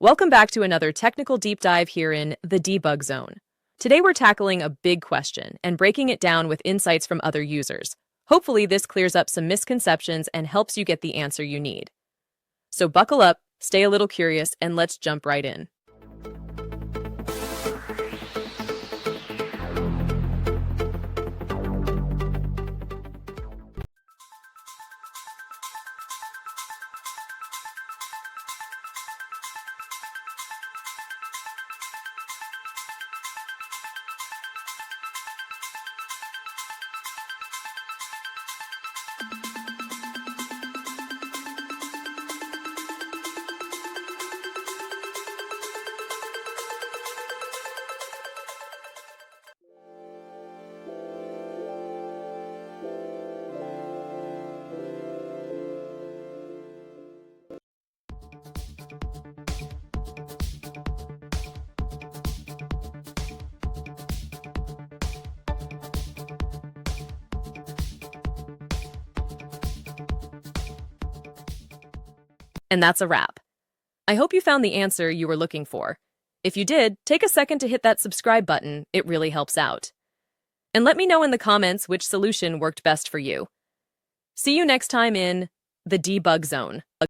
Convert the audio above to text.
Welcome back to another technical deep dive here in the debug zone. Today we're tackling a big question and breaking it down with insights from other users. Hopefully this clears up some misconceptions and helps you get the answer you need. So buckle up, stay a little curious, and let's jump right in. And that's a wrap. I hope you found the answer you were looking for. If you did, take a second to hit that subscribe button. It really helps out. And let me know in the comments which solution worked best for you. See you next time in the debug zone.